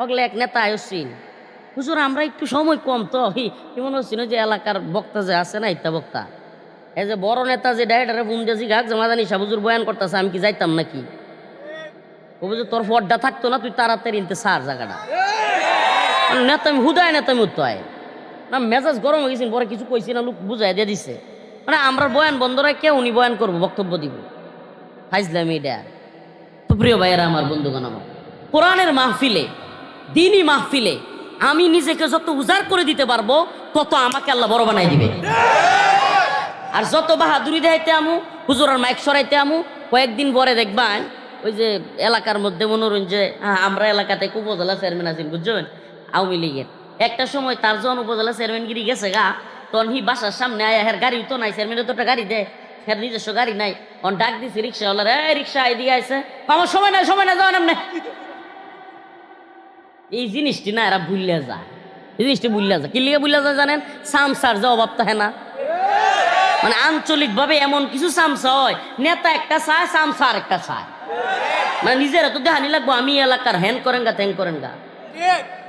ওগুলো এক নেতা আয়োসিন হুজুর আমরা একটু সময় কম তো মনে হচ্ছিল যে এলাকার বক্তা যে আছে না ইত্যা বক্তা এই যে বড় নেতা যে ডাইরেক্টরে বুমজাজি গাক জামাদানি সাহ হুজুর বয়ান করতেছে আমি কি যাইতাম নাকি ও বুঝে তোর ফড্ডা থাকতো না তুই তাড়াতাড়ি ইনতে সার জায়গাটা নেতামি হুদায় নেতামি উত্তয় না মেজাজ গরম হয়ে গেছেন পরে কিছু কইছি না লোক বুঝাই দিয়ে দিছে মানে আমরা বয়ান বন্ধ রাখে উনি বয়ান করবো বক্তব্য দিব ফাইজলাম এটা তো প্রিয় ভাইয়েরা আমার বন্ধুগণ আমার কোরআনের মাহফিলে দিনই মাহফিলে আমি নিজেকে যত উজাড় করে দিতে পারবো তত আমাকে আল্লাহ বড় বানাই দিবে আর যত বাহাদুরি দেখাইতে আমু হুজুরার মাইক সরাইতে আমু কয়েকদিন পরে দেখবেন ওই যে এলাকার মধ্যে মনোরঞ্জন আমরা এলাকাতে উপজেলা চেয়ারম্যান আছেন বুঝছেন আওয়ামী লীগের একটা সময় তার যখন উপজেলা চেয়ারম্যানগিরি গেছে গা তখন হি বাসার সামনে আয়া হের গাড়িও তো নাই চেয়ারম্যানের তো একটা গাড়ি দেয় হের নিজস্ব গাড়ি নাই অন ডাক দিছি রিক্সাওয়ালার রিক্সা এদিকে আছে আমার সময় নাই যাওয়ান এমনি এই জিনিসটি না এরা ভুললে যায় এই জিনিসটি ভুললে যায় কি লিগে ভুললে যায় জানেন সামসার যে অভাব থাকে না মানে আঞ্চলিক ভাবে এমন কিছু সামসা হয় নেতা একটা চায় সামসা আর একটা চায় মানে নিজেরা তো দেখানি লাগবো আমি এলাকার হ্যান করেন গা ত্যাং করেন গা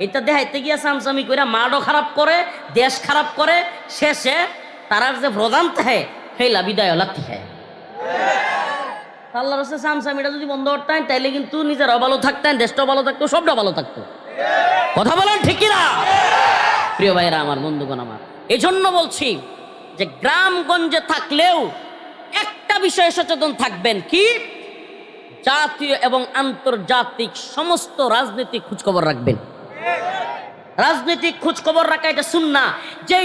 এটা দেখাইতে গিয়া সামসামি করে মাডও খারাপ করে দেশ খারাপ করে শেষে তারার যে প্রধান থাকে সেইলা বিদায় লাগতে খায় আল্লাহর রাস্তায় সামসামিটা যদি বন্ধ করতেন তাইলে কিন্তু নিজেরাও ভালো থাকতেন দেশটাও ভালো থাকতো সবটা ভালো থাকতো কথা বলেন ঠিক কিনা প্রিয় ভাইরা আমার বন্ধুগণ আমার এই জন্য বলছি যে গ্রামগঞ্জে থাকলেও একটা বিষয়ে সচেতন থাকবেন কি জাতীয় এবং আন্তর্জাতিক সমস্ত রাজনৈতিক খোঁজখবর রাখবেন রাজনৈতিক খোঁজখবর রাখা এটা সুন্নাহ যে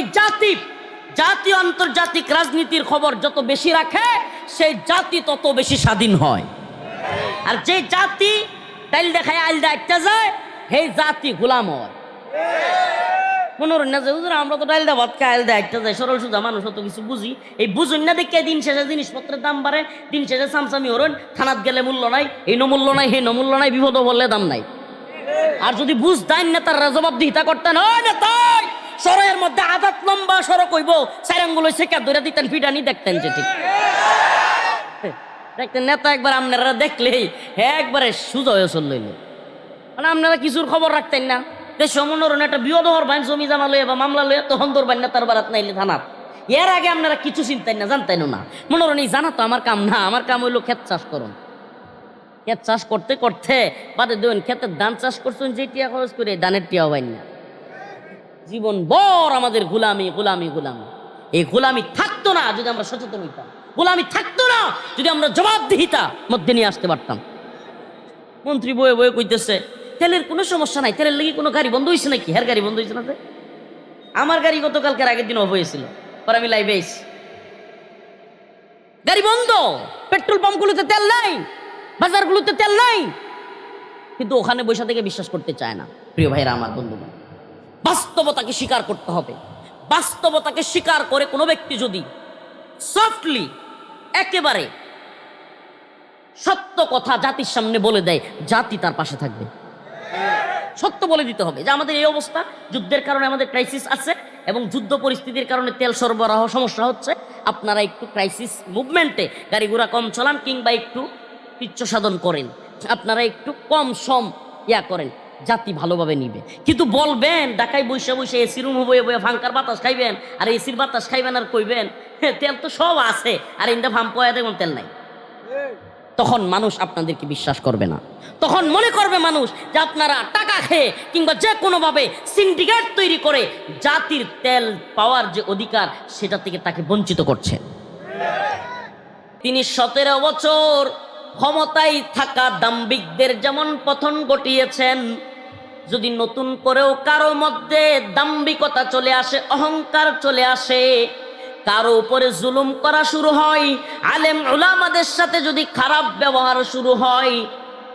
জাতীয় আন্তর্জাতিক রাজনীতির খবর যত বেশি রাখে সেই জাতি তত বেশি স্বাধীন হয় আর যে জাতি তাইল দেখায় আইল দেখতে যায় সেই জাতি গোলাম হয় মনোরঞ্জন হুজুর আমরা তো ডাইল দা ভাত খাই আইল দেখতে যাই সরল সোজা মানুষ অত কিছু বুঝি এই বুঝুন না দেখে দিন শেষে জিনিসপত্রের দাম বাড়ে দিন শেষে সামসামি হরণ থানাত গেলে মূল্য নাই এই নমূল্য নাই হে নমূল্য নাই বিপদ বললে দাম নাই আর যদি বুঝতেন না তার জবাবদিহিতা করতেন ওই নেতা সরয়ের মধ্যে আদাত লম্বা সড়ক হইব সাইরাঙ্গুলো শেখা ধরে দিতেন ফিডানি দেখতেন যে ঠিক দেখতেন নেতা একবার আপনারা দেখলেই একবারে সুজা হয়ে চল লইল মানে আপনারা কিছুর খবর রাখতেন না দেশ মনোরণ একটা বিয়দ হওয়ার বাইন জমি জামা লইয়া বা মামলা লইয়া তখন ধরবেন না তার বারাত নাইলে থানাত এর আগে আপনারা কিছু চিন্তেন না জানতেন না মনোরণ এই জানা তো আমার কাম না আমার কাম হইলো ক্ষেত চাষ করুন ক্ষেত চাষ করতে করতে বাদে দেবেন ক্ষেতের ধান চাষ করছেন যে টিয়া খরচ করে ধানের টিয়াও বাইন না জীবন বর আমাদের গোলামি এই গোলামি থাকতো না যদি আমরা সচেতন হইতাম গোলামি থাকতো না যদি আমরা জবাবদিহিতা মধ্যে নিয়ে আসতে পারতাম মন্ত্রী বয়ে বয়ে কইতেছে তেলের কোনো সমস্যা নাই তেলের লেগে কোনো গাড়ি বন্ধ হয়েছে নাকি হের গাড়ি বন্ধ হয়েছে না আমার গাড়ি গতকালকের আগের দিন অফ হয়েছিল পরে আমি লাইভে এসেছি গাড়ি বন্ধ পেট্রোল পাম্পগুলোতে তেল নাই বাজারগুলোতে তেল নাই কিন্তু ওখানে বসে থেকে বিশ্বাস করতে চায় না প্রিয় ভাইরা আমার বন্ধুগণ বাস্তবতাকে স্বীকার করতে হবে বাস্তবতাকে স্বীকার করে কোনো ব্যক্তি যদি সফটলি একেবারে সত্য কথা জাতির সামনে বলে দেয় জাতি তার পাশে থাকবে সত্য বলে দিতে হবে যে আমাদের এই অবস্থা যুদ্ধের কারণে আমাদের ক্রাইসিস আছে এবং যুদ্ধ পরিস্থিতির কারণে তেল সরবরাহ সমস্যা হচ্ছে আপনারা একটু ক্রাইসিস মুভমেন্টে গাড়ি ঘোড়া কম চালান কিংবা একটু পিচ্ছ সাধন করেন আপনারা একটু কম সম করেন জাতি ভালোভাবে নিবে কিন্তু বলবেন ঢাকায় বসে বসে এসি রুম বয়ে বয়ে ফাঙ্কার বাতাস খাইবেন আর এসির বাতাস খাইবেন আর কইবেন তেল তো সব আছে আর ইন্দা ফাম পয়া দেখুন তেল নাই তখন মানুষ আপনাদেরকে বিশ্বাস করবে না তখন মনে করবে মানুষ যে আপনারা টাকা খেয়ে কিংবা যে কোনোভাবে সিন্ডিকেট তৈরি করে জাতির তেল পাওয়ার যে অধিকার সেটা থেকে তাকে বঞ্চিত করছে তিনি 17 বছর ক্ষমতায় থাকা দাম্ভিকদের যেমন পতন ঘটিয়েছেন যদি নতুন করেও কারো মধ্যে দাম্ভিকতা চলে আসে অহংকার চলে আসে কারো উপরে জুলুম করা শুরু হয় আলেম উলামাদের সাথে যদি খারাপ ব্যবহার শুরু হয়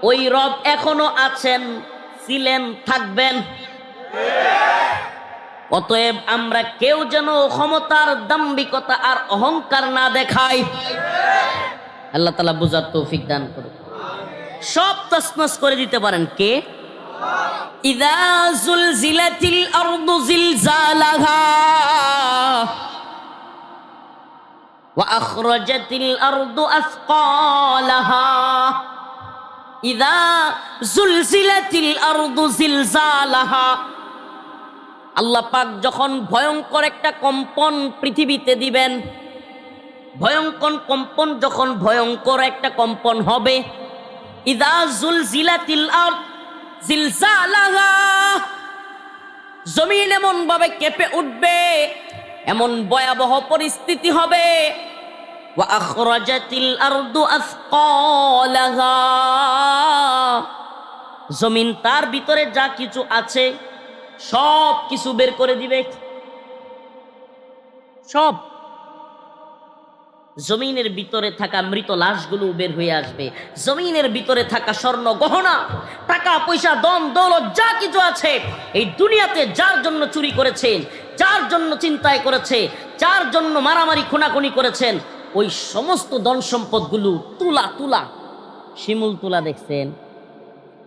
ওই রব এখনো আছেন ছিলেন থাকবেন অতএব আমরা কেউ যেন ক্ষমতার দাম্ভিকতা আর অহংকার না দেখাই আল্লাহ তাআলা বুঝার তৌফিক দান করুন সব তছনছ করে দিতে পারেন কে ইযা যুলজিলাতিল আরদু জিলজালাহা ওয়া আখরাজাতিল আরদু আসকালাহা ইযা জুলজিলাতিল আরদু জিলজালাহা, আল্লাহ পাক যখন ভয়ঙ্কর একটা কম্পন পৃথিবীতে দিবেন, ভয়ঙ্কর কম্পন যখন ভয়ঙ্কর একটা কম্পন হবে, ইযা জুলজিলাতিল আরদ জিলজালাহা, জমিন এমন ভাবে কেঁপে উঠবে, এমন ভয়াবহ পরিস্থিতি হবে। ওয়া আখরাজাতিল আরদু আসকালাহা, জমিন তার ভিতরে যা কিছু আছে সব কিছু বের করে দিবে। সব জমিনের ভিতরে থাকা মৃত লাশগুলো বের হয়ে আসবে, জমিনের ভিতরে থাকা স্বর্ণ গহনা, টাকা পয়সা, ধন দৌলত যা কিছু আছে এই দুনিয়াতে, যার জন্য চুরি করেছেন, যার জন্য চিন্তায় করেছে, যার জন্য মারামারি খুনাখুনি করেছেন, ওই সমস্ত ধন সম্পদগুলো তুলা তুলা, শিমুল তুলা দেখছেন?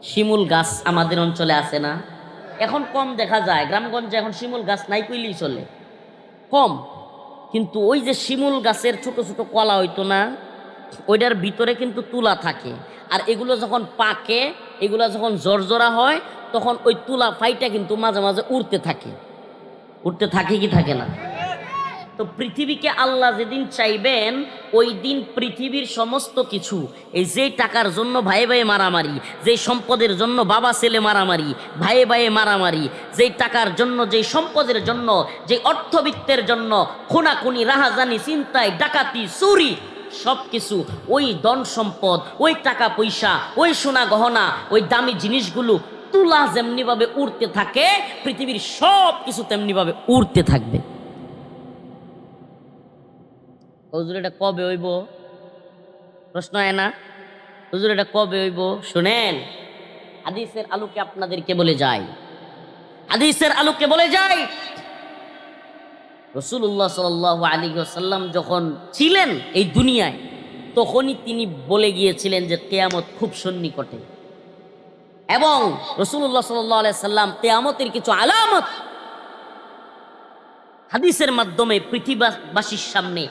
শিমুল গাছ আমাদের অঞ্চলে আছে না? এখন কম দেখা যায়, গ্রামগঞ্জে এখন শিমুল গাছ নাই কইলেই চলে, কম। কিন্তু ওই যে শিমুল গাছের ছোট ছোট কলা হইতো না, ওইটার ভিতরে কিন্তু তুলা থাকে। আর এগুলো যখন পাকে, এগুলো যখন জর্জরা হয়, তখন ওই তুলা ফাইটা কিন্তু মাঝে মাঝে উড়তে থাকে। উড়তে থাকে কি থাকে না? তো পৃথিবীকে আল্লাহ যেদিন চাইবেন, ওই দিন পৃথিবীর সমস্ত কিছু, এই যে টাকার জন্য ভাই ভাই মারামারি, যে সম্পদের জন্য বাবা ছেলে মারামারি, ভাই ভাই মারামারি, যেই টাকার জন্য, যেই সম্পদের জন্য, যে অর্থবিত্তের জন্য খুনাখুনি, রাহাজানি, চিন্তায়, ডাকাতি, চুরি, সব কিছু, ওই ধন সম্পদ, ওই টাকা পয়সা, ওই সোনা গহনা, ওই দামি জিনিসগুলো তুলা যেমনিভাবে উড়তে থাকে, পৃথিবীর সব কিছু তেমনিভাবে উড়তে থাকবে। হুজুর এটা কবে হইব? প্রশ্ন হয় না? হুজুর এটা কবে হইব? শুনেন, হাদিসের আলোকে আপনাদেরকে বলে যাই, হাদিসের আলোকে বলে যাই, রাসূলুল্লাহ সাল্লাল্লাহু আলাইহি ওয়াসাল্লাম যখন ছিলেন এই দুনিয়ায়, তখনই তিনি বলে গিয়েছিলেন যে কিয়ামত খুব সন্নিকটে। এবং রাসূলুল্লাহ সাল্লাল্লাহু আলাইহি ওয়াসাল্লাম কিয়ামতের কিছু আলামত হাদিসের মাধ্যমে পৃথিবীবাসীর সামনে,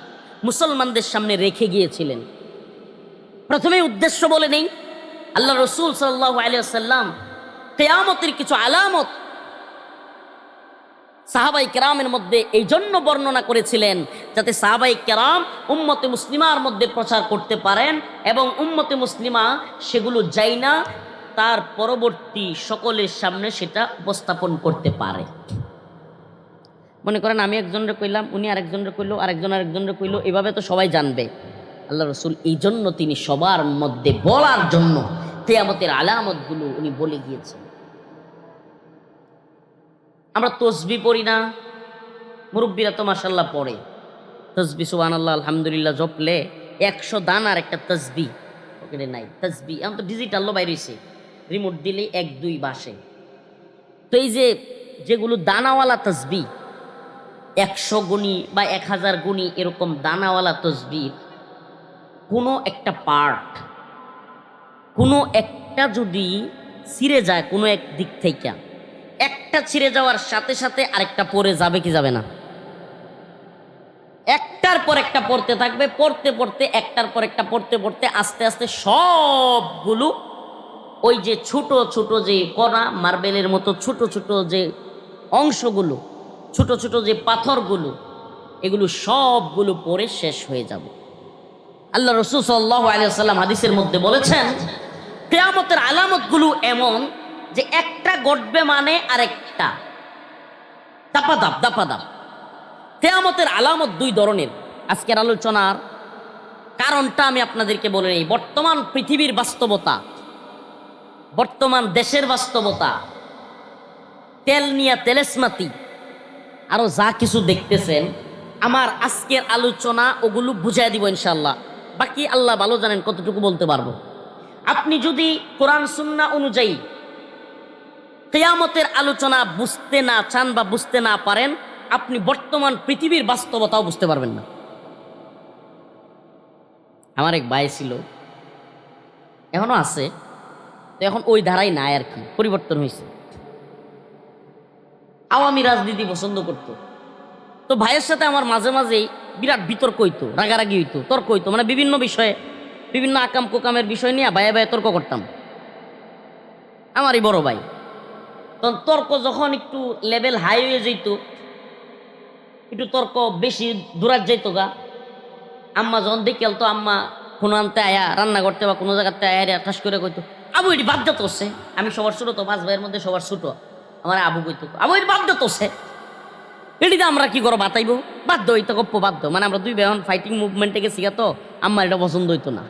মুসলমানদের সামনে রেখে গিয়েছিলেন। প্রথমে উদ্দেশ্য বলে নেই, আল্লাহ রসুল সাল্লাল্লাহু আলাইহি ওয়াসাল্লাম কিয়ামতের কিছু আলামত সাহাবাই কেরামের মধ্যে এই জন্য বর্ণনা করেছিলেন, যাতে সাহাবাই কেরাম উম্মতে মুসলিমার মধ্যে প্রচার করতে পারেন এবং উম্মতে মুসলিমা সেগুলো যাই না, তার পরবর্তী সকলের সামনে সেটা উপস্থাপন করতে পারে। মনে করেন আমি একজনের কইলাম, উনি আরেকজনের কইলো, আরেকজনের কইলো, এভাবে তো সবাই জানবে। আল্লাহ রসুল এই জন্য তিনি সবার মধ্যে বলার জন্য কিয়ামতের আলামতগুলো উনি বলে গিয়েছেন। আমরা তসবিহ পড়ি না? মুরব্বীরা তো মাশাআল্লাহ পড়ে তসবিহ, সুবহানাল্লাহ, আলহামদুলিল্লাহ জপলে 100 দানার একটা তসবিহ পকেটে নাই। তসবিহ এখন তো ডিজিটাল বাইরে হইছে, রিমোট দিলে 1-2 বাসে। তো এই যে যেগুলো দানাওয়ালা তসবিহ, 100 গুণী বা 1000 গুণী এরকম দানাওয়ালা তসবিহ, কোনো একটা পার্ট, কোনো একটা যদি ছিঁড়ে যায় কোনো এক দিক থেকে, একটা ছিঁড়ে যাওয়ার সাথে সাথে আরেকটা পড়ে যাবে কি যাবে না? একটার পর একটা পড়তে থাকবে, পড়তে পড়তে, একটার পর একটা পড়তে পড়তে আস্তে আস্তে সবগুলো ওই যে ছোট ছোট যে কণা, মার্বেলের মতো ছোট ছোট যে অংশগুলো, ছোট ছোট যে পাথরগুলো, এগুলো সবগুলো পড়ে শেষ হয়ে যাবে। আল্লাহ রাসূল সাল্লাল্লাহু আলাইহি ওয়াসাল্লাম হাদিসের মধ্যে বলেছেন, কিয়ামতের আলামতগুলো এমন যে একটা ঘটবে মানে আরেকটা দাপাদাপ দাপাদাপ। কিয়ামতের আলামত 2 ধরনের। আজকের আলোচনার কারণটা আমি আপনাদেরকে বলে নেই। বর্তমান পৃথিবীর বাস্তবতা, বর্তমান দেশের বাস্তবতা, তেল নিয়া তেলেসমাতি, আরো যা কিছু দেখতেছেন, আমার আজকের আলোচনা ওগুলো বুঝাই দিব ইনশাআল্লাহ। বাকি আল্লাহ ভালো জানেন কতটুকু বলতে পারবো। আপনি যদি কোরআন সুন্নাহ অনুযায়ী কিয়ামতের আলোচনা বুঝতে না চান বা বুঝতে না পারেন, আপনি বর্তমান পৃথিবীর বাস্তবতাও বুঝতে পারবেন না। আমার এক ভাই ছিল, এখনো আছে, তো এখন ওই ধারাই নাই আর কি, পরিবর্তন হয়েছে। আওয়ামী রাজনীতি পছন্দ করতো। তো ভাইয়ের সাথে আমার মাঝে মাঝেই বিরাট বিতর্ক হইতো, রাগারাগি হইতো, তর্ক হইতো, মানে বিভিন্ন বিষয়ে, বিভিন্ন আকাম কোকামের বিষয় নিয়ে ভাইয়ে ভাইয়ে তর্ক করতাম। আমারই বড় ভাই। তখন তর্ক যখন একটু লেভেল হাই হয়ে যেত, একটু তর্ক বেশি দূরাত যাইতো গা, আম্মা যখন দেখেল তো আম্মা কোনো আনতে আয়া রান্না করতে বা কোনো জায়গাতে আয়া ঠাস করে কইতো, আবু এটি বাদ দিত হচ্ছে। আমি সবার ছোট তো, 5 ভাইয়ের মধ্যে সবার ছোট। আমার আবু কইতো, আবু এটি বাদ দিত হচ্ছে, এটিতে আমরা কি করো বাতাইব, বাধ্য হইতো গপ্প বাধ্য। মানে আমরা 2 ভাই ফাইটিং মুভমেন্টে গেছি তো, আম্মার এটা পছন্দ হইতো না।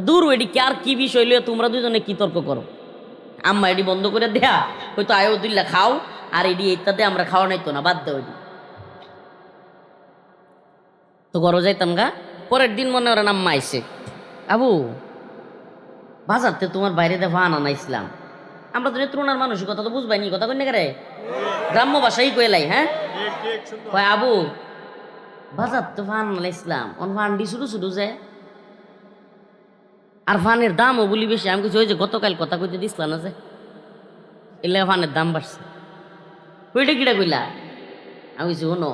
দূর এটি কি আর কি বিষয় লইয়া তোমরা দুজনে কি তর্ক করো। আম্মা এটি বন্ধ করে দেয়া হয়তো আয়োদুল্লাহ খাও, আর এটি ইত্যাদি আমরা খাওয়া নাইতো না, বাধ্য হইনি। তো ঘরে যাইতাম গা। পরের দিন মনে ওরা আম্মা আইসে, আবু বাজারতে তোমার বাইরে দেখা আনাইছিলাম। আমরা তো নেত্রুনার মানুষ, কথা তো বুঝবাইনি, কথা কই না রে, গ্রাম্য ভাষাই কইলাই। হ্যাঁ কয় আবু বাজার তো ফান আনাইছিলাম, ফান্ডি শুরু শুরু যে, আর ফানের দামও বলি বেশি। আমি কিছু ওই যে গতকাল কথা কইতে দিছিলাম না যে, এলে ফানের দাম বাড়ছে। কইটা কিটা কইলা? আমি কিছু শোনো,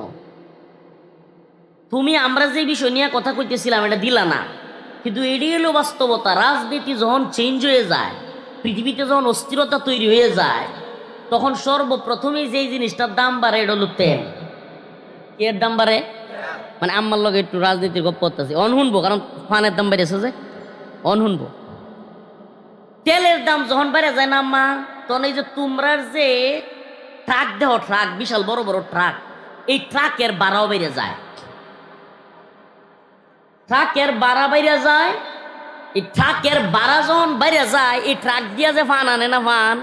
তুমি আমরা যে বিষয় নিয়ে কথা কইতেছিলাম এটা দিলা না, কিন্তু এটি হলো বাস্তবতা। রাজনীতি যখন চেঞ্জ হয়ে যায়, পৃথিবীতে যখন অস্থিরতা তৈরি হয়ে যায়, তখন সর্বপ্রথমেই যেই জিনিসটার দাম বাড়ে এটা হলো তেল। এর দাম বাড়ে মানে আম্মার লগে একটু রাজনীতির গপ্প করতেছি, শুনবো, কারণ ফানের দাম বেড়েছে যে, শুনবো। তেলের দাম যখন বেড়ে যায় না আম্মা, তখন এই যে তোমরার যে ট্রাক দেহ, ট্রাক বিশাল বড় বড় ট্রাক, এই ট্রাকের ভাড়াও বেড়ে যায়। ট্রাকের ভাড়া বাইরে যায়, এই ট্রাকের ভাড়া যখন বাইরে যায়, এই ট্রাক দিয়া যে ফান আনে না ফান,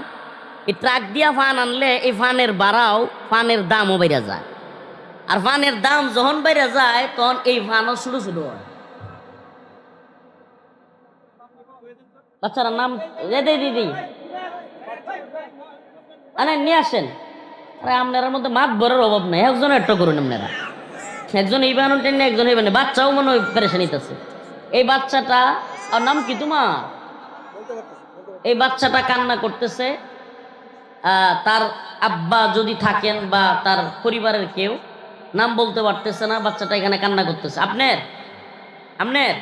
এই ট্রাক দিয়া ফান আনলে এই ফানের ভাড়াও, ফানের দামও বেড়ে যায়। আর ফানের দাম যখন বেড়ে যায়, তখন এই ফানও শুরু শুরু হয়। বাচ্চারা নাম দিদি আরে নিয়ে আসেন। আরে আপনার মধ্যে মাত ভরের অভাব নাই, একজন একটা করুন আপনারা, একজন এই বানান টেনে, একজন এই বানান। বাচ্চাও মনে হয় পেরেশানিতেছে। এই বাচ্চাটা, আর নাম কি তোমার? এই বাচ্চাটা কান্না করতেছে। তার আব্বা যদি থাকেন বা তার পরিবারের কেউ, নাম বলতে পারতেছে না, বাচ্চাটা এখানে কান্না করতেছে। আপনার আপনার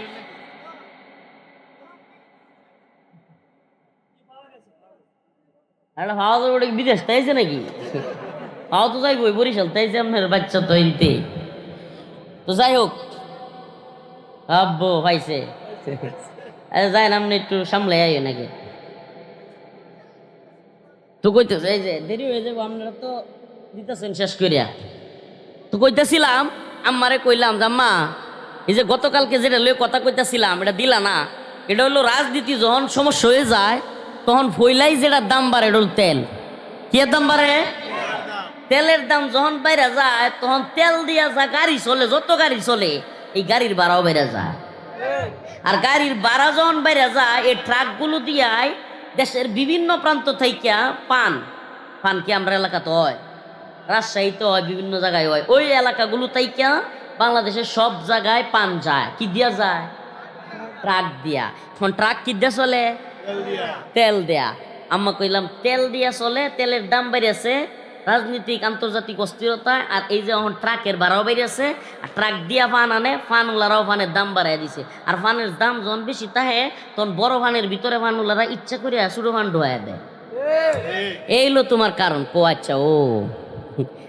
বিদেশ তাইছে নাকি? পাওয়া তো যাইব বরিশাল তাইছে আপনার বাচ্চা তো এনতে। তো যাই হোক, আব্বু পাইছে, যাই না আপনি একটু সামলাই আইও নাকি। তো কইতেছে এই যে দেরি হয়ে যাবো, আপনারা তো দিতেছেন শেষ করিয়া। তো কইতেছিলাম, আম্মারে কইলাম যে আম্মা এই যে গতকালকে যেটা লয়ে কথা কইতেছিলাম এটা দিলা না। এটা হলো রাজনীতি যখন সমস্যা হয়ে যায়, তখন ফইলাই যেটা দাম বাড়ে, এটা হলো তেল। কি দাম বাড়ে? তেলের দাম যখন বাইরে যায়, তখন তেল দিয়া যা গাড়ি চলে, যত গাড়ি চলে, এই গাড়ির ভাড়াও বেড়ে যায়। আর গাড়ির ভাড়া যখন বেড়ে যায়, এই ট্রাকগুলো দিয়াই দেশের বিভিন্ন প্রান্ত থেকে পান কি আমরা এলাকাতে হয়, রাজশাহীতে হয়, বিভিন্ন জায়গায় হয়, ওই এলাকাগুলো থেকে বাংলাদেশের সব জায়গায় পান যায়। কি দিয়া যায়? ট্রাক দিয়া। এখন ট্রাক কি দিয়া চলে? তেল দেয়া। আম্মা কইলাম তেল দিয়া চলে, তেলের দাম বেড়েছে, রাজনীতিক আন্তর্জাতিক অস্থিরতা, আর এই যে এখন ট্রাকের ভাড়াও বেড়েছে, আর ট্রাক দিয়া ফান আনে, ফানওয়ালারাও ফানের দাম বাড়াই দিছে। আর ফানের দাম যখন বেশি তাহে, তখন বড় ফানের ভিতরে ফানওয়ালারা ইচ্ছা করে ছোট ফান ঢোয়া দেয়। এই হলো তোমার কারণ। কো আচ্ছা, ও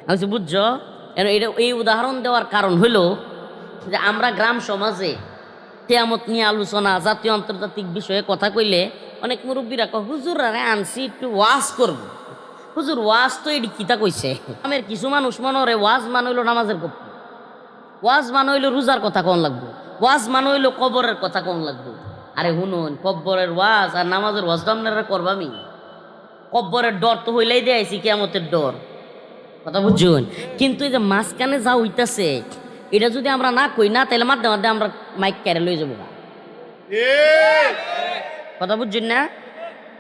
আমি বুঝছো। এটা এই উদাহরণ দেওয়ার কারণ হলো যে আমরা গ্রাম সমাজে কিয়ামত নিয়ে আলোচনা, জাতীয় আন্তর্জাতিক বিষয়ে কথা কইলে অনেক মুরব্বীরা কয় হুজুর আরে আনছি একটু ওয়াজ করবো। হুজুর ওয়াজ তো এটি কিতা কইছে। আমের কিছু মানুষ মনে রে ওয়াজ মান হইলো নামাজের গপ্প, ওয়াজ মান হইলো রোজার কথা কোন লাগবো, ওয়াজ মান হইলো কবরের কথা কোন লাগবো। আরে শুনুন, কব্বরের ওয়াজ আর নামাজের ওয়াজ তো আপনারা করবামি। কব্বরের ডর তো হইলেই দেয়াইছি, কিয়ামতের ডর, কথা বুঝুন। কিন্তু এই যে মাঝখানে যা হইতাছে, এটা যদি আমরা না কই না, তাহলে মাধ্যমে মাধ্যমে আমরা মাইক ক্যারে লয়ে যাবো। কথা বুঝছেন না?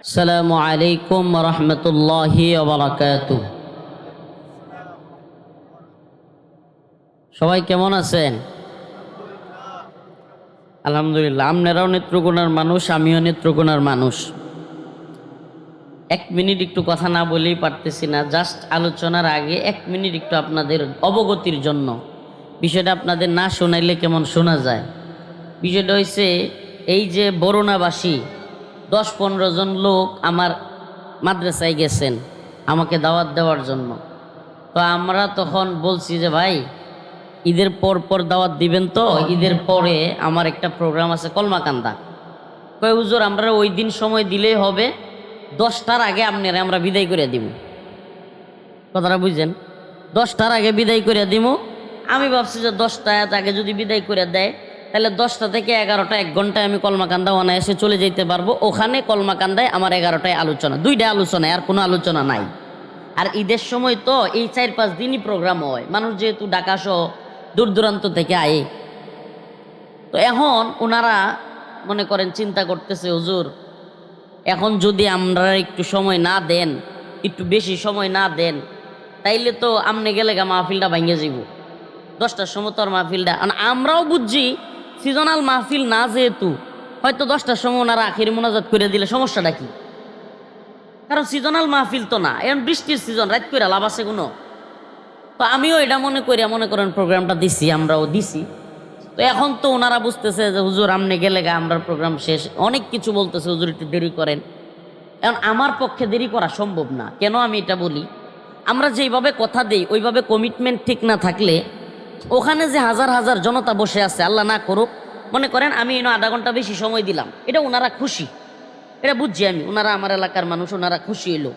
আসসালামু আলাইকুম ওয়া রাহমাতুল্লাহি ওয়া বারাকাতুহু। সবাই কেমন আছেন? আলহামদুলিল্লাহ। আপনারাও নেত্রকোনার মানুষ, আমিও নেত্রকোনার মানুষ। 1 মিনিট একটু কথা না বলেই পারতেছি না। জাস্ট আলোচনার আগে 1 মিনিট একটু আপনাদের অবগতির জন্য, বিষয়টা আপনাদের না শোনাইলে কেমন শোনা যায়। বিষয়টা হয়েছে এই যে বরুণাবাসী 10-15 জন লোক আমার মাদ্রাসায় গেছেন আমাকে দাওয়াত দেওয়ার জন্য। তো আমরা তখন বলছি যে ভাই ঈদের পর পর দাওয়াত দিবেন, তো ঈদের পরে আমার একটা প্রোগ্রাম আছে কলমাকান্দা। কয় হুজুর আমরা ওই দিন সময় দিলেই হবে, 10টার আগে আপনারা আমরা বিদায় করে দিব। কথাটা বুঝছেন, 10টার আগে বিদায় করে দিব। আমি ভাবছি যে 10টা আগে যদি বিদায় করে দেয় তাহলে 10টা থেকে 11টা 1 ঘন্টায় আমি কলমাকান্দা অনায়াসে চলে যেতে পারবো। ওখানে কলমাকান্দায় আমার 11টায় আলোচনা, 2টা আলোচনায়, আর কোনো আলোচনা নাই। আর ঈদের সময় তো এই 4-5 দিনই প্রোগ্রাম হয়, মানুষ যেহেতু ঢাকা সহ দূর দূরান্ত থেকে আয়ে। তো এখন ওনারা মনে করেন চিন্তা করতেছে হুজুর এখন যদি আমরা একটু সময় না দেন, একটু বেশি সময় না দেন, তাইলে তো আমনে গেলে মাহফিলটা ভাঙিয়ে যাব। 10টার সময় তো আর মাহফিলটা, আমরাও বুঝছি সিজনাল মাহফিল না, যেহেতু হয়তো 10টার সময় ওনারা আখির মোনাজাত করে দিলে সমস্যাটা কি, কারণ সিজনাল মাহফিল তো না, এখন বৃষ্টির সিজন, রাত করে লাভ আছে কোনো। তো আমিও এটা মনে করেন প্রোগ্রামটা দিছি, আমরাও দিছি। তো এখন তো ওনারা বুঝতেছে যে হুজুর আমনে গেলে আমরা প্রোগ্রাম শেষ, অনেক কিছু বলতেছে হুজুর একটু দেরি করেন। এখন আমার পক্ষে দেরি করা সম্ভব না। কেন আমি এটা বলি, আমরা যেইভাবে কথা দেই ওইভাবে কমিটমেন্ট ঠিক না থাকলে ওখানে যে হাজার হাজার জনতা বসে আছে, আল্লাহ না করুক, মনে করেন আমি আধা ঘন্টা বেশি সময় দিলাম, এটা ওনারা খুশি, এটা বুঝছি আমি, ওনারা আমার এলাকার মানুষ, ওনারা খুশি এলো।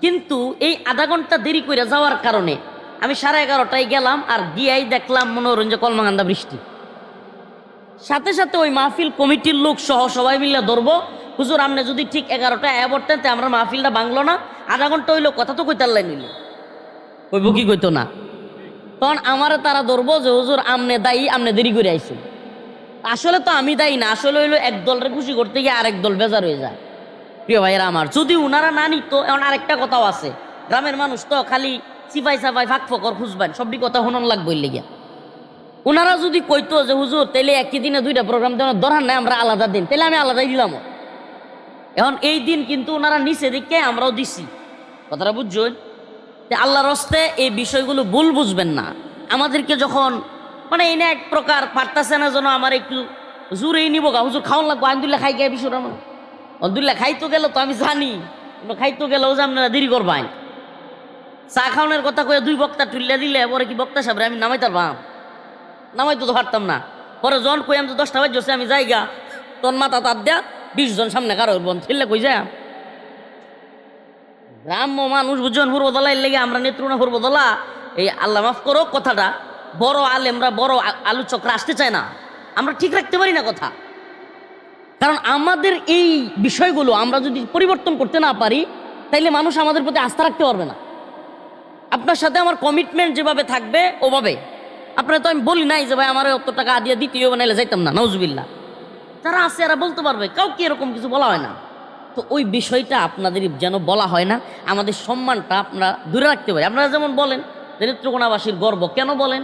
কিন্তু এই আধা ঘন্টা দেরি করে যাওয়ার কারণে আমি 11:30টায় গেলাম, আর গিয়াই দেখলাম মনোরঞ্জন কলমাকান্দা বৃষ্টি। সাথে সাথে ওই মাহফিল কমিটির লোক সহ সবাই মিলে ধরবো, হুজুর আপনি যদি ঠিক 11টায় আয়া পড়তেন তে আমরা মাহফিলটা ভাঙলো না, আধা ঘন্টা হইলো, কথা তো কইতার লাই নিল, কইব কি কইতো না। তখন আমারে তারা ধরবো যে হুজুর আমনে দায়ী, আমনে দেরি করে আইছেন। আসলে তো আমি দায়ী না, আসলে হইলো এক দলরে খুশি করতে গিয়ে আরেক দল বেজার হয়ে যায়। প্রিয় ভাইয়েরা আমার, যদি উনারা না নিত, এখন আরেকটা কথাও আছে, গ্রামের মানুষ তো খালি সিপাই সাপাই ফাঁক ফকর খুঁজবেন, সবটি কথা হনন লাগবে লেগে। ওনারা যদি কইতো যে হুজুর তাইলে একই দিনে 2টা প্রোগ্রাম দেওয়ার দরকার নাই, আমরা আলাদা দিন, তাহলে আমি আলাদাই দিলাম। এখন এই দিন কিন্তু ওনারা নিচে দিকে, আমরাও দিছি। কথাটা বুঝছেন, যে আল্লাহর হস্তে এই বিষয়গুলো ভুল বুঝবেন না। আমাদেরকে যখন মানে এই না এক প্রকার পারতাছে না যেন আমার একটু জোরেই নিব গা, হুজুর খাওয়ান লাগবো, আন্দুল্লাহ খাই গিয়ে বিষয়টা আমার আন্দুল্লাহ খাইতো গেল তো আমি জানি, খাইতো গেলেও যে আপনারা দেরি করবেন। চা খাওয়ানোর কথা কয়ে 2 বক্তা তুললে দিলে পরে কি বক্তা সাহেব আমি নামাইতার পাম, নামাইতো তো পারতাম না। পরে জন কই আমি তো 10টা বাজছে আমি যাইগা, তোর মাথা তার দেয়া 20 জন সামনে কারো বন ছেলে কই যায়। গ্রাম্য মানুষ বুঝছেন, পূর্বদলার লেগে আমরা নেত্রুনা পূর্বদলা, এই আল্লাহ মাফ করো কথাটা, বড় আলেমরা বড় আলোচকরা আসতে চায় না, আমরা ঠিক রাখতে পারি না কথা। কারণ আমাদের এই বিষয়গুলো আমরা যদি পরিবর্তন করতে না পারি, তাইলে মানুষ আমাদের প্রতি আস্থা রাখতে পারবে না। আপনার সাথে আমার কমিটমেন্ট যেভাবে থাকবে ওভাবে। আপনার তো আমি বলি নাই যে ভাই আমার অত টাকা দিয়ে দ্বিতীয় বানাইলে যাইতাম না, নাউজুবিল্লাহ। যারা আছে এরা বলতে পারবে, কাউকে এরকম কিছু বলা হয় না। তো ওই বিষয়টা আপনাদের যেন বলা হয় না, আমাদের সম্মানটা আপনারা দূরে রাখতে পারি। আপনারা যেমন বলেন যে নেত্রকোনাবাসীর গর্ব, কেন বলেন?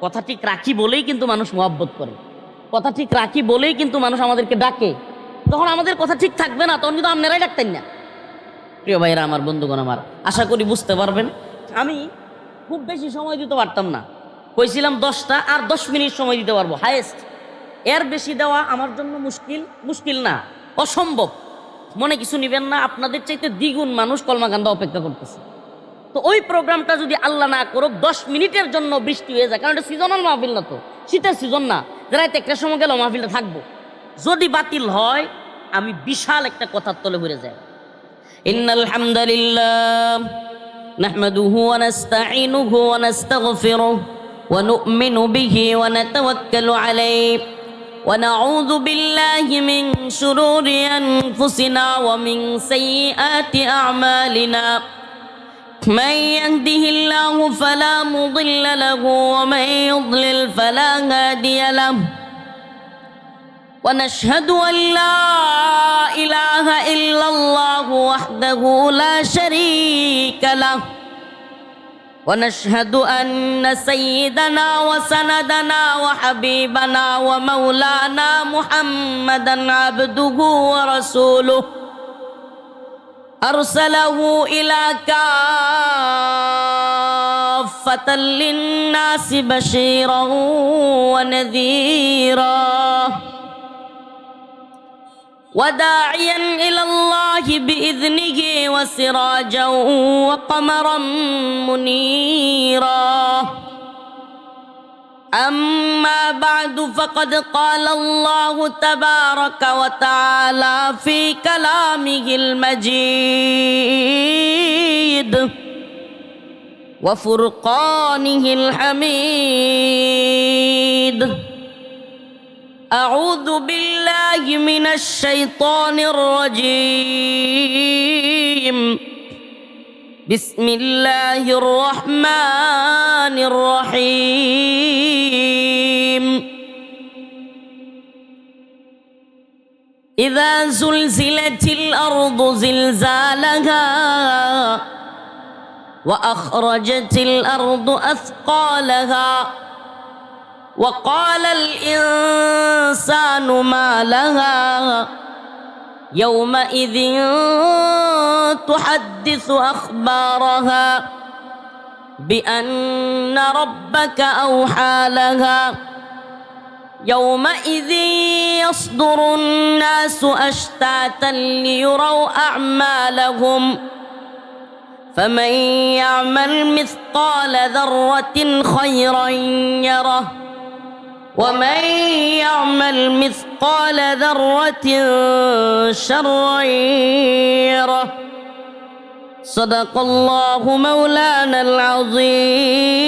কথা ঠিক রাখি বলেই কিন্তু মানুষ মহব্বত করে, কথা ঠিক রাখি বলেই কিন্তু মানুষ আমাদেরকে ডাকে। তখন আমাদের কথা ঠিক থাকবে না, তখন কিন্তু আপনারাই ডাকতেন না। প্রিয় ভাইয়েরা আমার, বন্ধুগণ আমার, আশা করি বুঝতে পারবেন। আমি খুব বেশি সময় দিতে পারতাম না, কইছিলাম 10টা, আর 10 মিনিট সময় দিতে পারবো হায়েস্ট। এর বেশি দেওয়া আমার জন্য মুশকিল না, অসম্ভব। মনে কিছু নিবেন না, আপনাদের চাইতে দ্বিগুণ মানুষ কলমাকান্দা অপেক্ষা করতেছে। তো ওই প্রোগ্রামটা যদি আল্লাহ না করুক 10 মিনিটের জন্য বৃষ্টি হয়ে যায়, কারণ এটা সিজনাল মাহফিল না, তো শীতের সিজন না, যারা একটা সময় গেল মাহফিলটা থাকবো, যদি বাতিল হয় আমি বিশাল একটা কথার তলে ঘুরে যাই। ইন্নাল হামদুলিল্লাহ নাহমাদুহু ওয়া নাস্তাঈনুহু ওয়া নাস্তাগফিরুহু ওয়া নু'মিনু বিহি ওয়া নাতাওয়াক্কালু আলাইহি ওয়া নাউযু বিল্লাহি মিন শুরুরি আনফুসিনা ওয়া মিন সাইয়্যাতি আ'মালিনা। من يهده الله فلا مضل له ومن يضلل فلا هادي له ونشهد أن لا إله إلا الله وحده لا شريك له ونشهد أن سيدنا وسندنا وحبيبنا ومولانا محمدا عبده ورسوله أرسله إلى كافة للناس بشيرا ونذيرا وداعيا إلى الله بإذنه وسراجا وقمرا منيرا أما بعد فقد قال الله تبارك وتعالى في كلامه المجيد وفرقانه الحميد أعوذ بالله من الشيطان الرجيم بسم الله الرحمن الرحيم إذا زلزلت الأرض زلزالها وأخرجت الأرض أثقالها وقال الإنسان ما لها يومئذ تحدث أخبارها بأن ربك أوحى لها يومئذ يصدر الناس أشتاتا ليروا أعمالهم فمن يعمل مثقال ذرة خيرا يره ومن يعمل مثقال ذرة شرا يره صدق الله مولانا العظيم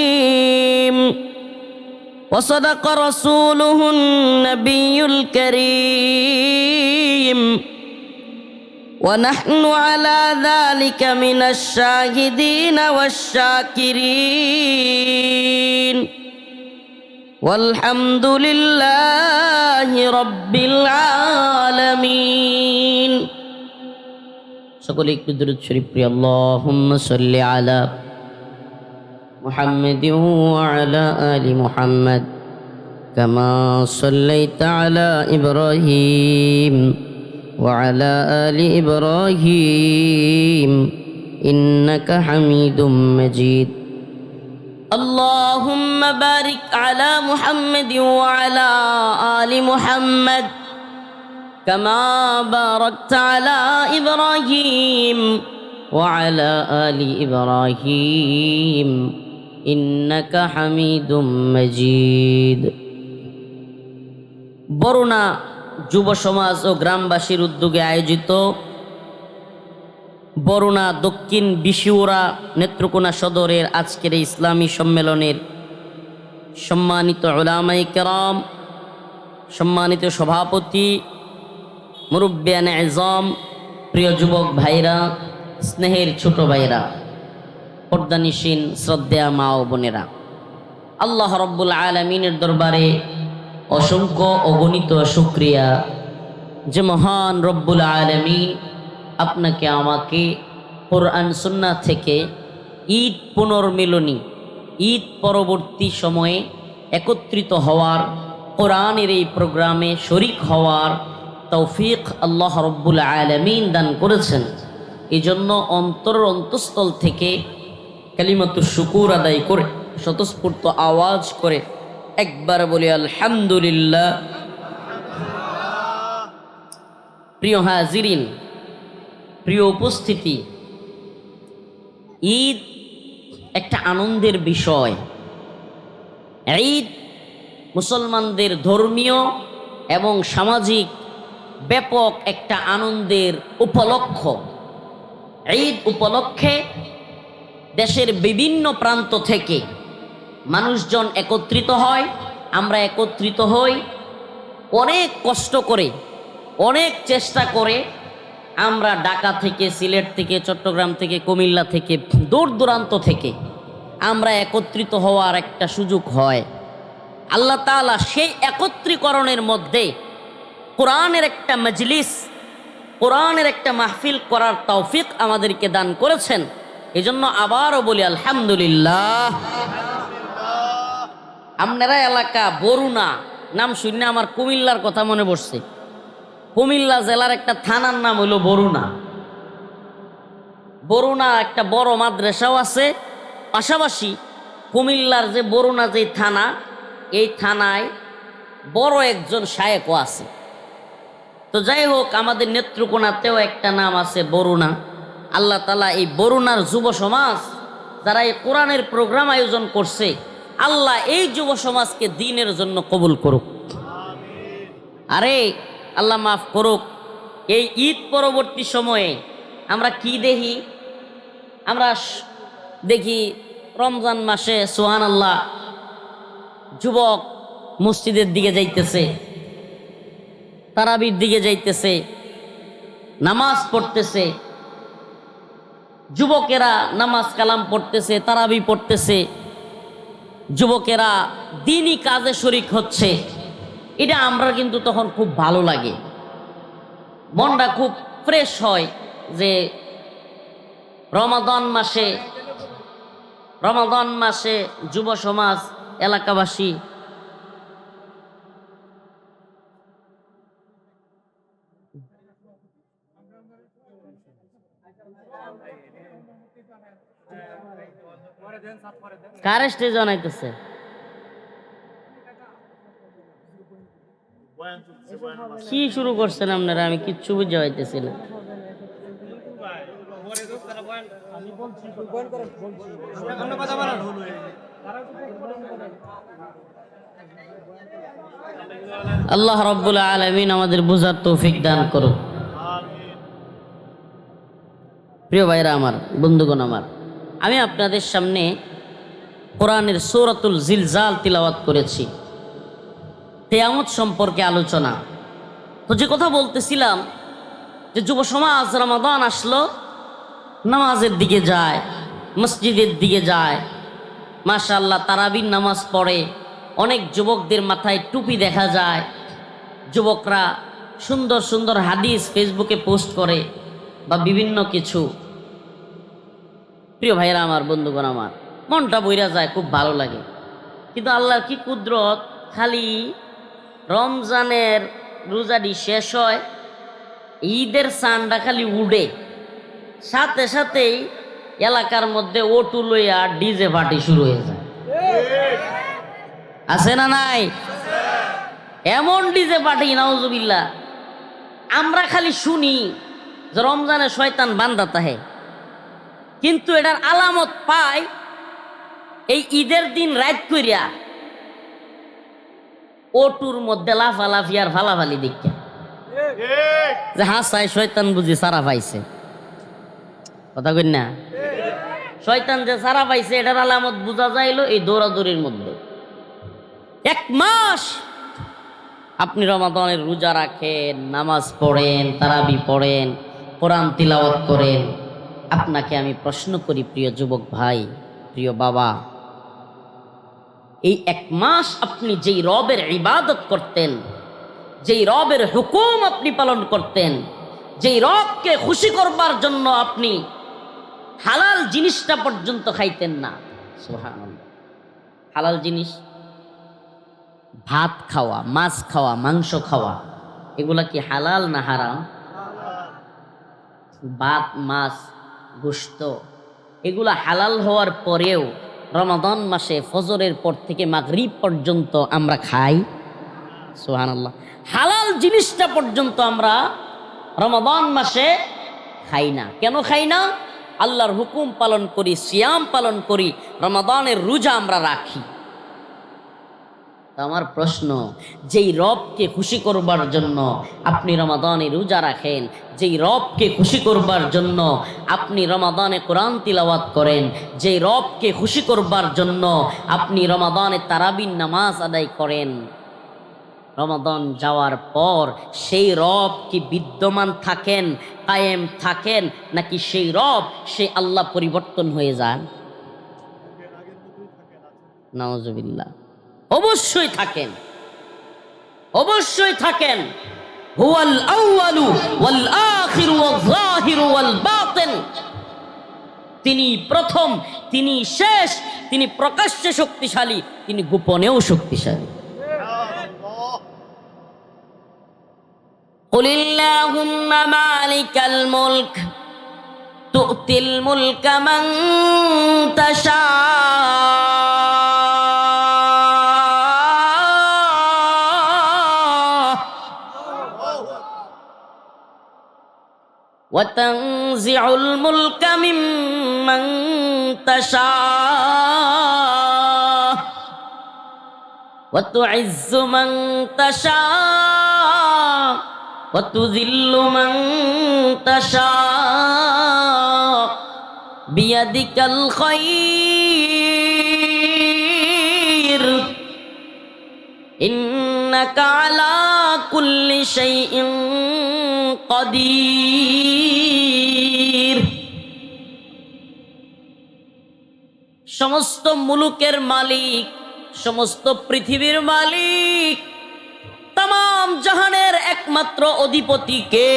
وصدق رسوله النبي الكريم ونحن على ذلك من الشاهدين والشاكرين والحمد لله رب العالمين সকলে একটু দরুদ শরীফ পড়ি আল্লাহুম্মা সাল্লি আলা মুহাম্মাদিন ওয়া আলা আলি মুহাম্মাদ কামা সাল্লাইতা আলা ইব্রাহিম وعلى آل إبراهيم إنك حميد مجيد اللهم بارك على محمد وعلى آل محمد كما باركت على إبراهيم وعلى آل إبراهيم إنك حميد مجيد বরুণা যুব সমাজ ও গ্রামবাসীর উদ্যোগে আয়োজিত বরুণা দক্ষিণ বিশিউরা নেত্রকোনা সদরের আজকের এই ইসলামী সম্মেলনের সম্মানিত উলামায়ে কেরাম, সম্মানিত সভাপতি, মুরব্বিয়ানে আযম, প্রিয় যুবক ভাইরা, স্নেহের ছোট ভাইরা, পর্দানিশীন শ্রদ্ধেয়া মা ও বোনেরা, আল্লাহ রব্বুল আলামিনের দরবারে অসংখ্য অগণিত শুকরিয়া যে মহান রব্বুল আলামিন আপনাকে আমাকে কোরআন সুন্নাহ থেকে ঈদ পুনর্মিলনী, ঈদ পরবর্তী সময়ে একত্রিত হওয়ার, কোরআনের এই প্রোগ্রামে শরিক হওয়ার তৌফিক আল্লাহ রব্বুল আলামিন দান করেছেন। এই জন্য অন্তঃস্থল থেকে কালিমাতুশ শুকুর আদায় করে স্বতঃস্ফূর্ত আওয়াজ করে একবার বলি আলহামদুলিল্লাহ। প্রিয় হাজিরিন, প্রিয় উপস্থিতি, ঈদ একটা আনন্দের বিষয়। ঈদ মুসলমানদের ধর্মীয় এবং সামাজিক ব্যাপক একটা আনন্দের উপলক্ষ। ঈদ উপলক্ষে দেশের বিভিন্ন প্রান্ত থেকে মানুষজন একত্রিত হয়, আমরা একত্রিত হই। অনেক কষ্ট করে, অনেক চেষ্টা করে আমরা ঢাকা থেকে, সিলেট থেকে, চট্টগ্রাম থেকে, কুমিল্লা থেকে, দূর দূরান্ত থেকে আমরা একত্রিত হওয়ার একটা সুযোগ হয়। আল্লাহ তাআলা সেই একত্রীকরণের মধ্যে কোরআনের একটা মজলিস, কোরআনের একটা মাহফিল করার তৌফিক আমাদেরকে দান করেছেন। এজন্য আবারও বলি আলহামদুলিল্লাহ। আপনারা এলাকা বরুণা নাম শুনে আমার কুমিল্লার কথা মনে পড়ছে। কুমিল্লা জেলার একটা থানার নাম হইল বরুণা। বরুণা একটা বড় মাদ্রাসাও আছে। পাশাপাশি কুমিল্লার যে বরুণা যে থানা, এই থানায় বড় একজন শায়েকও আছে। তো যাই হোক, আমাদের নেত্রকোনাতেও একটা নাম আছে বরুণা। আল্লাহ তাআলা এই বরুণার যুব সমাজ যারা এই কোরআনের প্রোগ্রাম আয়োজন করছে, আল্লাহ এই যুব সমাজকে দ্বীনের জন্য কবুল করুক। আরে আল্লাহ মাফ করুক। এই ঈদ পরবর্তী সময়ে আমরা কি দেখি? আমরা দেখি রমজান মাসে সুবহানাল্লাহ যুবক মসজিদের দিকে যাইতেছে, তারাবির দিকে যাইতেছে, নামাজ পড়তেছে, যুবকেরা নামাজ কালাম পড়তেছে, তারাবি পড়তেছে, যুবকেরা দ্বীনি কাজে শরিক হচ্ছে। এটা আমরা কিন্তু তখন খুব ভালো লাগে, মনটা খুব ফ্রেশ হয় যে রমাদান মাসে যুব সমাজ, এলাকাবাসী কার স্টেজ জানাইতেছে। কি শুরু করছেন আপনারা? আমি কিচ্ছু বুঝতে পাইতেছি না। আল্লাহ রাব্বুল আলামিন আমাদের বুঝার তৌফিক দান করুন। প্রিয় ভাইরা আমার, বন্ধুগণ আমার, আমি আপনাদের সামনে কোরআনের সূরাতুল জিলজাল তিলাওয়াত করেছি। কিয়ামত সম্পর্কে আলোচনা। তো যে কথা বলতেছিলাম যে যুব সমাজ রমাদান আসলো, নামাজের দিকে যায়, মসজিদের দিকে যায়, মাশাআল্লাহ তারাবির নামাজ পড়ে। অনেক যুবকদের মাথায় টুপি দেখা যায়। যুবকরা সুন্দর সুন্দর হাদিস ফেসবুকে পোস্ট করে বা বিভিন্ন কিছু। প্রিয় ভাইরা আমার, বন্ধুগণ আমার, মনটা বইরা যায়, খুব ভালো লাগে। কিন্তু আল্লাহর কি কুদরত, খালি রমজানের রোজাটি শেষ হয়, ঈদের চাঁদটা খালি উড়ে, সাথে সাথেই এলাকার মধ্যে ওটু লইয়া ডিজে পার্টি শুরু হয়ে যায়। আছে না নাই? এমন ডিজে পার্টি, নাউজুবিল্লাহ। আমরা খালি শুনি যে রমজানে শয়তান বান্দা তাহে, কিন্তু এটার আলামত পাই এই ঈদের দিন রাত কইরা ওটুর মধ্যে লাফালাফি আর ফালাফালি দেখে যে হাসায় শয়তান বুঝি সারা পাইছে। কথা কই না? শয়তান যে সারা পাইছে এটার আলামত বোঝা যাইলো এই দৌড়াদৌড়ির মধ্যে। এক মাস আপনি রমাদানের রোজা রাখেন, নামাজ পড়েন, তারাবি পড়েন, কোরআন তিলাওয়াত করেন। আপনাকে আমি প্রশ্ন করি, প্রিয় যুবক ভাই, প্রিয় বাবা, এই এক মাস আপনি যেই রবের ইবাদত করতেন, যেই রবের হুকুম আপনি পালন করতেন, যেই রবকে খুশি করবার জন্য আপনি হালাল জিনিসটা পর্যন্ত খাইতেন না। সুবহানাল্লাহ। হালাল জিনিস, ভাত খাওয়া, মাছ খাওয়া, মাংস খাওয়া, এগুলা কি হালাল না হারাম? ভাত, মাছ, গোশত এগুলা হালাল হওয়ার পরেও রমাদান মাসে ফজরের পর থেকে মাগরিব পর্যন্ত আমরা খাই। সুবহানাল্লাহ। হালাল জিনিসটা পর্যন্ত আমরা রমাদান মাসে খাই না। কেন খাই না? আল্লাহর হুকুম পালন করি, সিয়াম পালন করি, রমাদানের রোজা আমরা রাখি। আমার প্রশ্ন, যেই রবকে খুশি করবার জন্য আপনি রমাদানে রোজা রাখেন, যেই রবকে খুশি করবার জন্য আপনি রমাদানে কোরআন তিলাওয়াত করেন, যেই রবকে খুশি করবার জন্য আপনি রমাদানে তারাবির নামাজ আদায় করেন, রমাদান যাওয়ার পর সেই রব কি বিদ্যমান থাকেন, কায়েম থাকেন, নাকি সেই রব, সেই আল্লাহ পরিবর্তন হয়ে যান? নাউজুবিল্লাহ। অবশ্যই থাকেন, অবশ্যই থাকেন। হুয়াল আউয়ালু ওয়াল আখিরু ওয়াল যাহিরু ওয়াল বাতিন। তিনি প্রথম, তিনি শেষ, তিনি প্রকাশ্যে শক্তিশালী, তিনি গোপনেও শক্তিশালী। কুলিল্লাহুম্মা মালিকাল মুলক তু'তিল মুলকা মান তাশা وتنزع الملك ممن تشاء وتعز من تشاء وتذل من تشاء بيدك الخير إنك على كل شيء قدير। সমস্ত মুলুকের মালিক, সমস্ত পৃথিবীর মালিক, तमाम জাহানের একমাত্র অধিপতি কে?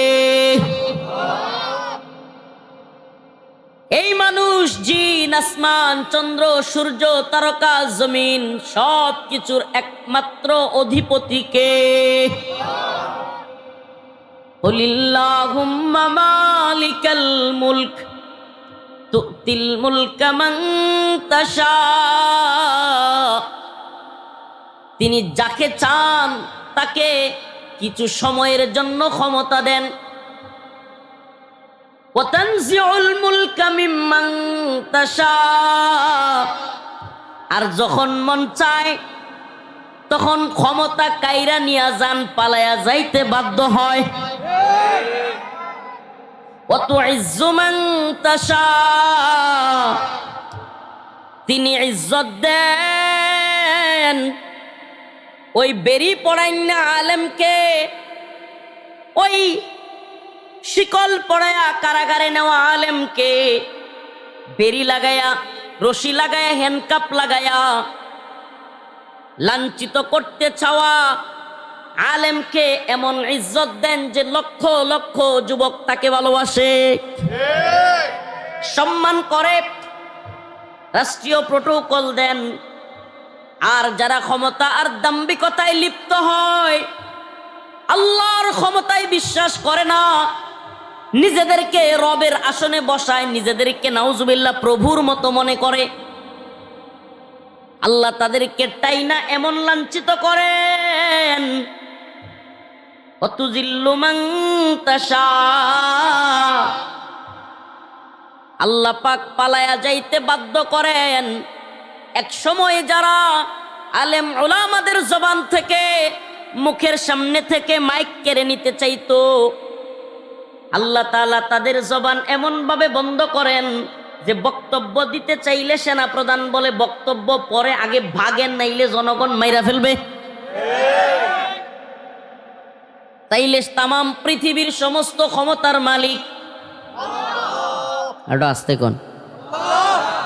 এই মানুষ, জিন, আসমান, চন্দ্র, সূর্য, তারকা, জমিন সব কিছুর একমাত্র অধিপতি কে? কুলিল্লাহুম্মা মালিকাল মুলক তুতিল মুলকা মান তাশা। তিনি যাকে চান তাকে কিছু সময়ের জন্য ক্ষমতা দেন। ওয়াতানজিউল মুলকা মিম্মান তাশা, আর যখন মন চায় তখন ক্ষমতা কাইরা নিয়া যান, পালায়া যাইতে বাধ্য হয়। ওয়াতুইজ্জু মান তাশা, তিনি ইজ্জত দেন। ওই বেরি পড়াইন না আলেমকে, ওই শিকল পড়ায়া কারাগারে নেওয়া আলেমকে বেরি লাগায়া, রশি লাগায়া, হ্যান্ডকাপ লাগায়া লাঞ্ছিত করতে চাওয়া আলেমকে এমন ইজ্জত দেন যে লক্ষ লক্ষ যুবক তাকে ভালোবাসে, সম্মান করে, রাষ্ট্রীয় প্রোটোকল দেন। আর যারা ক্ষমতা আর দাম্ভিকতায় লিপ্ত হয়, আল্লাহর ক্ষমতায় বিশ্বাস করে না, নিজেদেরকে রবের আসনে বসায়, নিজেদেরকে নাউজুবিল্লাহ প্রভুর মতো মনে করে, আল্লাহ তাদেরকে টাইনা এমন লাঞ্ছিত করেন। ওয়াতুযিল্লু মান তাশা, আল্লাহ পাক পালায়া যাইতে বাধ্য করেন। এক সময় যারা আলেম উলামাদের জবান থেকে, মুখের সামনে থেকে মাইক কেড়ে নিতে চাইতো, আল্লাহ তাআলা তাদের জবান এমন ভাবে বন্ধ করেন যে বক্তব্য দিতে চাইলে সেনা প্রধান বলে বক্তব্য পরে, আগে ভাগেন, নাইলে জনগণ মাইরা ফেলবে। তাইলে তামাম পৃথিবীর সমস্ত ক্ষমতার মালিক আল্লাহ। এটা আস্তে কোন,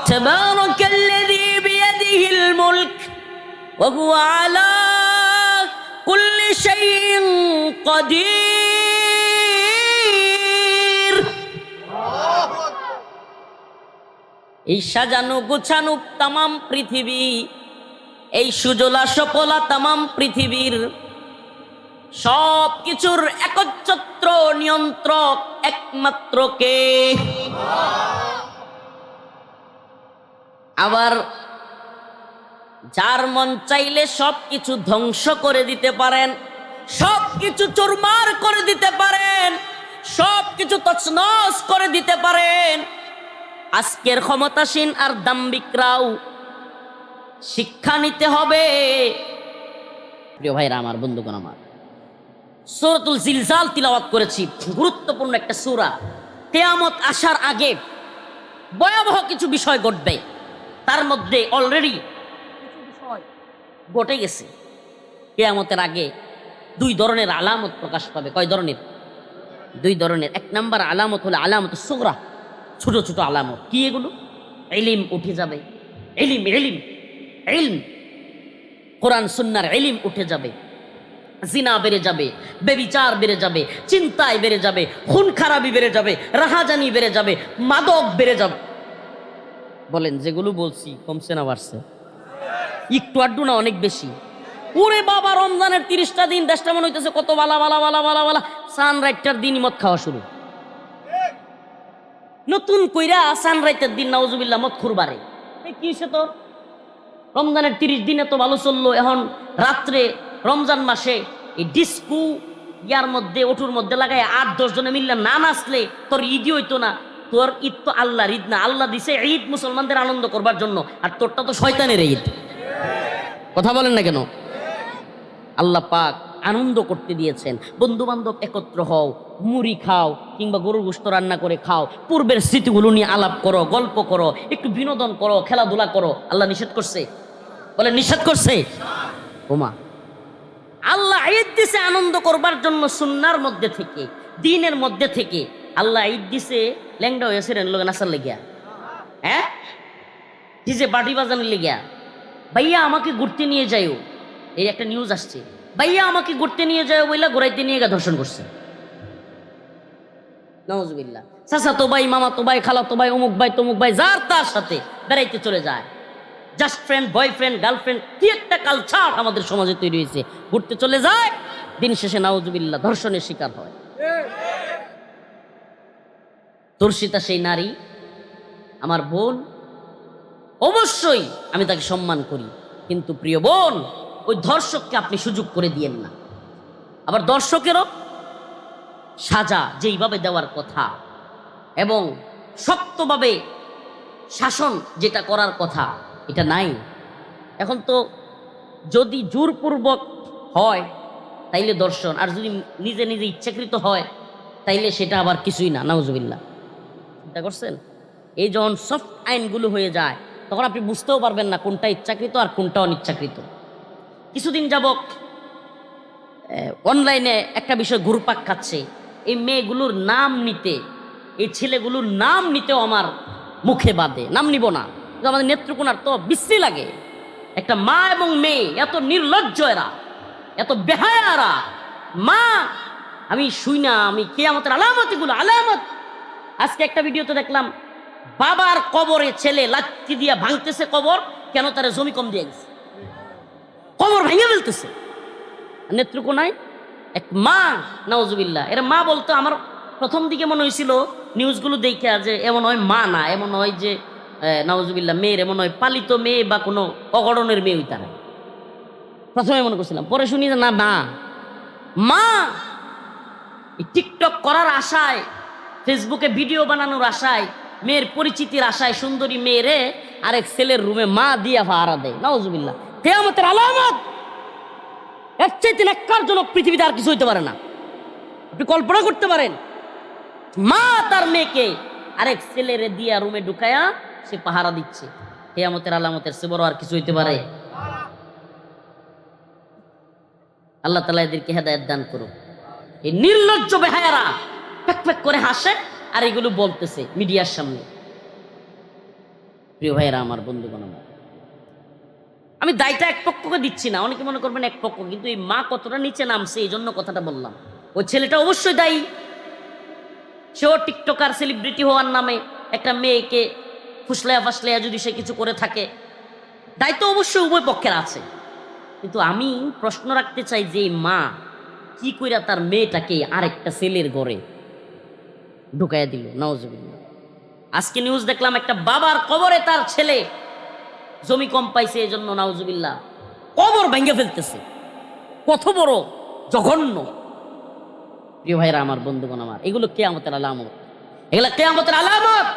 তাবারাকাল্লাযী বিয়াদিহিল মুলক ওয়া হুয়া আলা কুল্লি শাইইন কাদির। এই সাজানো গোছানো তামাম পৃথিবী, এই সুজলা সপলা তামাম পৃথিবীর সব কিছুর একচ্ছত্র নিয়ন্ত্রক একমাত্র কে? আবার যার মন চাইলে সব কিছু ধ্বংস করে দিতে পারেন, সব কিছু চুরমার করে দিতে পারেন, সব কিছু তছনছ করে দিতে পারেন। আজকের ক্ষমতাসীন আর দাম্ভিকরাও শিক্ষা নিতে হবে। প্রিয় ভাইরা আমার, বন্ধুগণ আমার, সূরাতুল জিলজাল তিলাওয়াত করেছি, গুরুত্বপূর্ণ একটা সূরা। কিয়ামত আসার আগে ভয়াবহ কিছু বিষয় ঘটবে, তার মধ্যে অলরেডি কিছু বিষয় ঘটে গেছে। কিয়ামতের আগে দুই ধরনের আলামত প্রকাশ পাবে। কয় ধরনের? দুই ধরনের। এক নাম্বার আলামত হলো আলামত সুগরা, ছোট ছোট আলামত। কি এগুলো? ইলম উঠে যাবে, ইলম ইলম ইলম, কোরআন সুন্নাহর ইলম উঠে যাবে, জিনা বেড়ে যাবে, বেবিচার বেড়ে যাবে, চিন্তায় বেড়ে যাবে, খুন খারাপি বেড়ে যাবে, রাহাজানি বেড়ে যাবে, মাদক বেড়ে যাবে। বলেন যেগুলো বলছি কমছে না বাড়ছে? একটু আড্ডু না, অনেক বেশি। ওরে বাবা, রমজানের 30টা দিন দেশটা মনে হইতেছে কত বালা বালা বালা বালা বালা। সানরাইটার দিন মদ খাওয়া শুরু, নতুন কইরা সানরাইটের দিন নাউজুবিল্লাহ মদ খুরবারে। কি হইছে তোর? রমজানের 30 দিনে তো ভালো চললো, এখন রাত্রে রমজান মাসে এই ডিস্কো ইয়ার মধ্যে ওটুর মধ্যে লাগায় 8-10 জনে মিললে না নাচলে তোর ঈদই হইতো না। তোর ঈদ তো আল্লাহর ঈদ না, আল্লাহ দিছে ঈদ মুসলমানদের আনন্দ করবার জন্য, আর তোরটা তো শয়তানের ঈদ। কথা বলেন না কেন? আল্লাহ পাক আনন্দ করতে দিয়েছেন। বন্ধু বান্ধব একত্র হও, মুড়ি খাও কিংবা গরুর গোশত রান্না করে খাও, পূর্বের স্মৃতিগুলো নিয়ে আলাপ করো, গল্প করো, একটু বিনোদন করো, খেলাধুলা করো। আল্লাহ নিষেধ করছে? বলে নিষেধ করছে? ওমা, আল্লাহ ঈদ দিছে আনন্দ করবার জন্য, সুন্নার মধ্যে থেকে, দিনের মধ্যে থেকে। আল্লাহ ঈদ দিছে ল্যাংডা হয়েছিলেন লোক নাচার লেগিয়া, হ্যাঁ, ডিজে বাটি বাজানোর লেগিয়া। ভাইয়া আমাকে ঘুরতে নিয়ে যাইও, এই একটা নিউজ আসছে, ভাইয়া আমাকে ঘুরতে নিয়ে যাও বইলা ঘুরাইতে নিয়ে গিয়ে ধর্ষণ করছে। নাউজুবিল্লাহ। চাচা তো ভাই, মামা তো ভাই, খালা তো ভাই, অমুক ভাই তমুক ভাই, যার তার সাথে বেড়াইতে চলে যায়। জাস্ট ফ্রেন্ড, বয়ফ্রেন্ড, গার্লফ্রেন্ড, কি একটা কালচার আমাদের সমাজে তৈরি হয়েছে। ঘুরতে চলে যায়, দিন শেষে নাউজুবিল্লাহ ধর্ষণের শিকার হয়। ধর্ষিতা সেই নারী আমার বোন, অবশ্যই আমি তাকে সম্মান করি, কিন্তু প্রিয় বোন, ওই ধর্ষককে আপনি সুযোগ করে দিয়েন না। আবার দর্শকেরও সাজা যেইভাবে দেওয়ার কথা এবং শক্তভাবে শাসন যেটা করার কথা, এটা নাই। এখন তো যদি জোরপূর্বক হয় তাইলে দর্শন, আর যদি নিজে নিজে ইচ্ছাকৃত হয় তাইলে সেটা আবার কিছুই না। নাউজুবিল্লাহ। চিন্তা করছেন? এই যখন সফট আইনগুলো হয়ে যায় তখন আপনি বুঝতেও পারবেন না কোনটা ইচ্ছাকৃত আর কোনটা অনিচ্ছাকৃত। কিছুদিন যাবত অনলাইনে একটা বিষয় ঘুরপাক খাচ্ছে, এই মেয়েগুলোর নাম নিতে, এই ছেলেগুলোর নাম নিতেও আমার মুখে বাদে, নাম নিব না, কিন্তু আমাদের নেত্রকোনার তো বিশ্রী লাগে। একটা মা এবং মেয়ে এত নির্লজ্জ, এরা এত বেহায়ারা। মা, আমি শুই না, আমি কিয়ামতের আলামত, এগুলো আলামত। আজকে একটা ভিডিওতে দেখলাম বাবার কবরে ছেলে লাঠি দিয়া ভাঙতেছে কবর, কেন? তারা জমি কম দিয়ে গেছে, কবর ভেঙে ফেলতেছে। নেত্রকোনায় এক মা, নাউজুবিল্লাহ, এর মা বলতো, আমার প্রথম দিকে মনে হয়েছিল নিউজগুলো দেখে যে এমন হয় মা না, এমন হয় যে নাউজুবিল্লাহ মেয়ের, এমন হয় পালিত মেয়ে বা কোনো অগড়নের মেয়ে, ওই তারা প্রথমে মনে করছিলাম। পরে শুনি যে না না, মা টিকটক করার আশায়, ফেসবুকে ভিডিও বানানোর আশায়, মেয়ের পরিচিতির আশায় সুন্দরী মেয়েরে আরেক ছেলের রুমে মা দিয়া ভাড়া দেয়। নাউজুবিল্লাহ, কিয়ামতের আলামত। এর চাইতে ন্যাক্কারজনক পৃথিবীতে আর কিছু হইতে পারে না। আপনি কল্পনা করতে পারেন, মা তার মেয়েকে আরেক ছেলেরে দিয়া রুমে ঢুকায়া সে পাহারা দিচ্ছে। কিয়ামতের আলামতের সে বড় আর কিছু হইতে পারে? আল্লাহ তাআলা এদেরকে হেদায়েত দান করুক। এই নির্লজ্জ বেহায়ারা ফেক ফেক করে হাসে আর এগুলো বলতেছে মিডিয়ার সামনে। প্রিয় ভাইয়েরা আমার, বন্ধুগণ আমার, আমি দায়টা এক পক্ষকে দিচ্ছি না, অনেকে মনে করবেন এক পক্ষ, কিন্তু এই মা কতটা নিচে নামছে এই জন্য কথাটা বললাম। ওই ছেলেটা অবশ্যই দায়ী, সেও টিকটকার, সেলিব্রিটি হওয়ার নামে একটা মেয়েকে ফুসলাইয়া ফাসলাইয়া যদি সে কিছু করে থাকে, দায়িত্ব অবশ্যই উভয় পক্ষের আছে। কিন্তু আমি প্রশ্ন রাখতে চাই যে মা কি কইরা তার মেয়েটাকে আরেকটা ছেলের ঘরে ঢুকাইয়া দিল। নাউজুবিল্লাহ। আজকে নিউজ দেখলাম একটা বাবার কবরে তার ছেলে জমি কম পাইছে এই জন্য, নাউজুবিল্লাহ, কবর ভেঙে ফেলতেছে। কত বড় জঘন্য! প্রিয় ভাইরা আমার, বন্ধুগণ আমার, এগুলো কিয়ামতের আলামত, এগুলো কিয়ামতের আলামত।